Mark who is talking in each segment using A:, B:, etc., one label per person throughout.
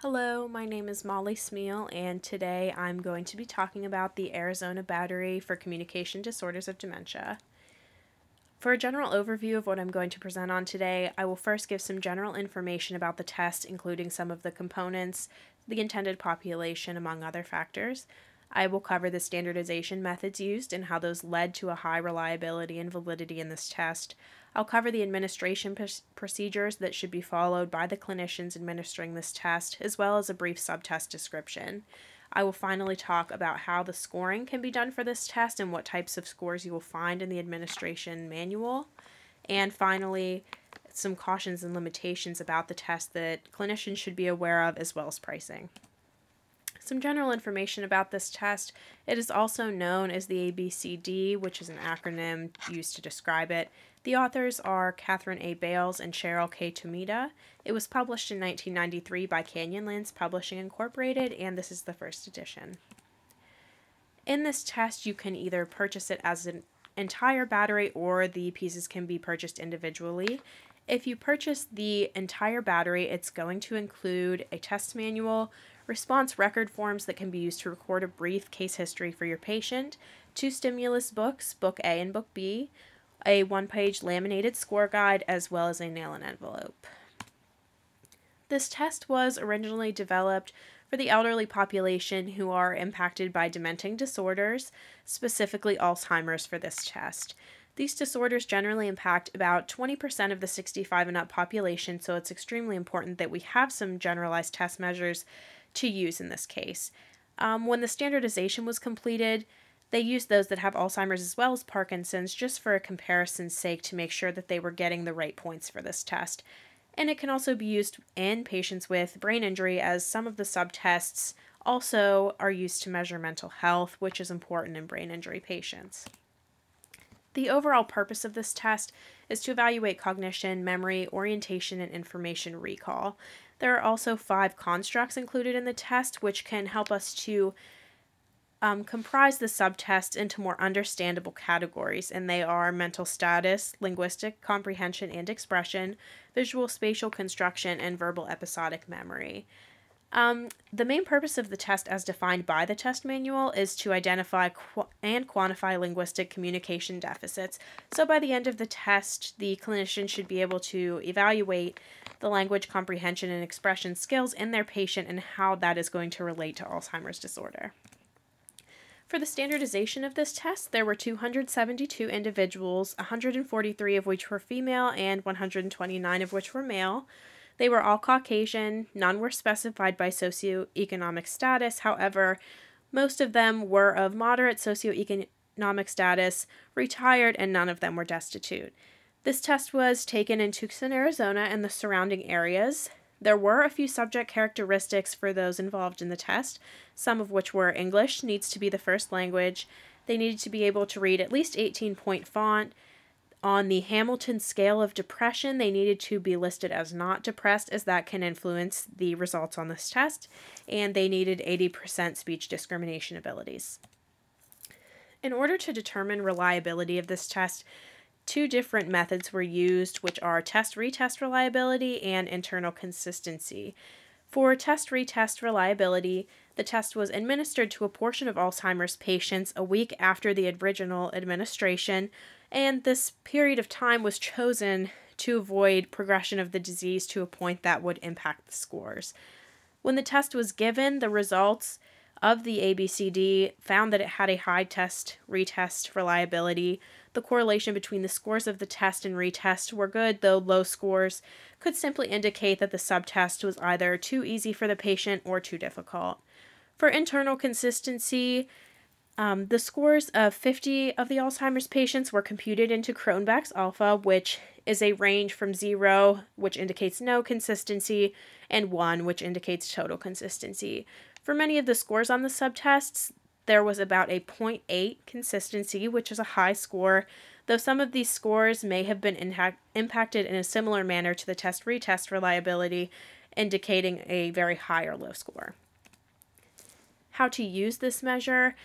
A: Hello, my name is Molly Smeal, and today I'm going to be talking about the Arizona Battery for Communication Disorders of Dementia. For a general overview of what I'm going to present on today, I will first give some general information about the test, including some of the components, the intended population, among other factors. I will cover the standardization methods used and how those led to a high reliability and validity in this test. I'll cover the administration procedures that should be followed by the clinicians administering this test, as well as a brief subtest description. I will finally talk about how the scoring can be done for this test and what types of scores you will find in the administration manual. And finally, some cautions and limitations about the test that clinicians should be aware of, as well as pricing. Some general information about this test. It is also known as the ABCD, which is an acronym used to describe it. The authors are Catherine A. Bales and Cheryl K. Tomita. It was published in 1993 by Canyonlands Publishing Incorporated, and this is the first edition. In this test, you can either purchase it as an entire battery or the pieces can be purchased individually. If you purchase the entire battery, it's going to include a test manual, response record forms that can be used to record a brief case history for your patient, 2 stimulus books, Book A and Book B, a 1-page laminated score guide, as well as a nail-in envelope. This test was originally developed for the elderly population who are impacted by dementing disorders, specifically Alzheimer's for this test. These disorders generally impact about 20% of the 65 and up population, so it's extremely important that we have some generalized test measures to use in this case. When the standardization was completed, they used those that have Alzheimer's as well as Parkinson's just for a comparison's sake to make sure that they were getting the right points for this test. And it can also be used in patients with brain injury, as some of the subtests also are used to measure mental health, which is important in brain injury patients. The overall purpose of this test is to evaluate cognition, memory, orientation, and information recall. There are also 5 constructs included in the test, which can help us to comprise the subtest into more understandable categories, and they are mental status, linguistic comprehension and expression, visual spatial construction, and verbal episodic memory. The main purpose of the test as defined by the test manual is to identify and quantify linguistic communication deficits. So by the end of the test, the clinician should be able to evaluate the language comprehension and expression skills in their patient and how that is going to relate to Alzheimer's disorder. For the standardization of this test, there were 272 individuals, 143 of which were female and 129 of which were male. They were all Caucasian. None were specified by socioeconomic status. However, most of them were of moderate socioeconomic status, retired, and none of them were destitute. This test was taken in Tucson, Arizona, and the surrounding areas. There were a few subject characteristics for those involved in the test, some of which were English needs to be the first language. They needed to be able to read at least 18-point font. On the Hamilton scale of depression, they needed to be listed as not depressed, as that can influence the results on this test, and they needed 80% speech discrimination abilities. In order to determine reliability of this test, 2 different methods were used, which are test-retest reliability and internal consistency. For test-retest reliability, the test was administered to a portion of Alzheimer's patients a week after the original administration, and this period of time was chosen to avoid progression of the disease to a point that would impact the scores. When the test was given, the results of the ABCD found that it had a high test-retest reliability. The correlation between the scores of the test and retest were good, though low scores could simply indicate that the subtest was either too easy for the patient or too difficult. For internal consistency, the scores of 50 of the Alzheimer's patients were computed into Cronbach's alpha, which is a range from 0, which indicates no consistency, and 1, which indicates total consistency. For many of the scores on the subtests, there was about a 0.8 consistency, which is a high score, though some of these scores may have been impacted in a similar manner to the test-retest reliability, indicating a very high or low score. How to use this measure?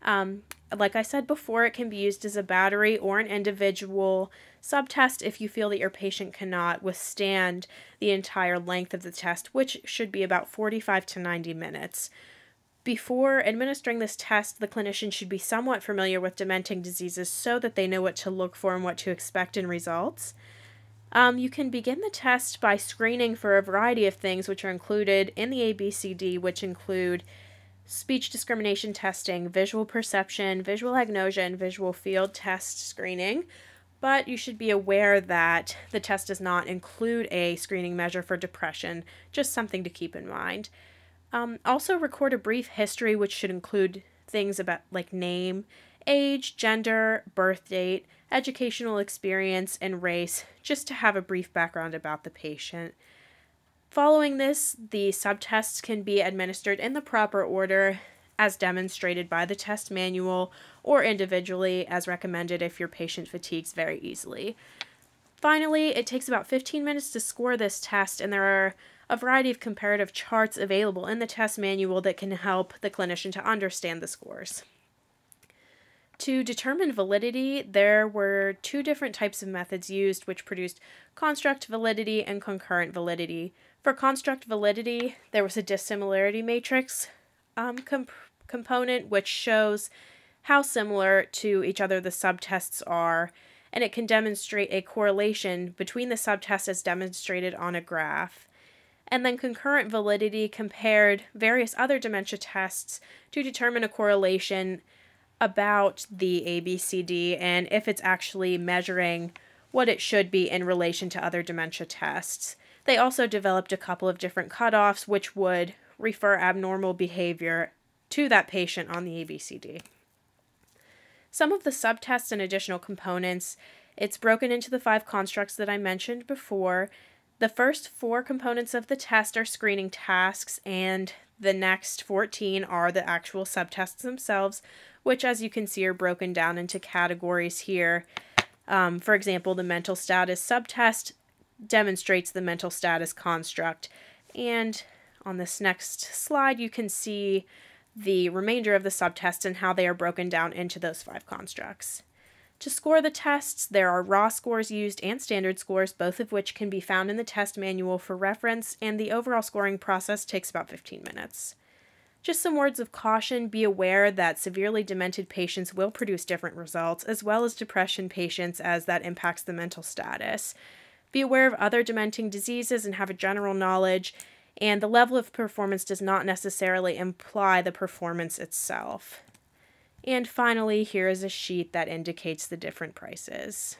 A: Like I said before, it can be used as a battery or an individual subtest if you feel that your patient cannot withstand the entire length of the test, which should be about 45 to 90 minutes. Before administering this test, the clinician should be somewhat familiar with dementing diseases so that they know what to look for and what to expect in results. You can begin the test by screening for a variety of things which are included in the ABCD, which include speech discrimination testing, visual perception, visual agnosia, and visual field test screening. But you should be aware that the test does not include a screening measure for depression, just something to keep in mind. Also record a brief history, which should include things about like name, age, gender, birth date, educational experience, and race, just to have a brief background about the patient. Following this, the subtests can be administered in the proper order as demonstrated by the test manual or individually as recommended if your patient fatigues very easily. Finally, it takes about 15 minutes to score this test, and there are a variety of comparative charts available in the test manual that can help the clinician to understand the scores. To determine validity, there were two different types of methods used which produced construct validity and concurrent validity. For construct validity, there was a dissimilarity matrix component which shows how similar to each other the subtests are, and it can demonstrate a correlation between the subtests as demonstrated on a graph. And then concurrent validity compared various other dementia tests to determine a correlation about the ABCD and if it's actually measuring what it should be in relation to other dementia tests. They also developed a couple of different cutoffs which would refer abnormal behavior to that patient on the ABCD. Some of the subtests and additional components, it's broken into the 5 constructs that I mentioned before. The first 4 components of the test are screening tasks, and the next 14 are the actual subtests themselves, which, as you can see, are broken down into categories here. For example, the mental status subtest demonstrates the mental status construct. And on this next slide, you can see the remainder of the subtests and how they are broken down into those 5 constructs. To score the tests, there are raw scores used and standard scores, both of which can be found in the test manual for reference, and the overall scoring process takes about 15 minutes. Just some words of caution: be aware that severely demented patients will produce different results, as well as depression patients, as that impacts the mental status. Be aware of other dementing diseases and have a general knowledge, and the level of performance does not necessarily imply the performance itself. And finally, here is a sheet that indicates the different prices.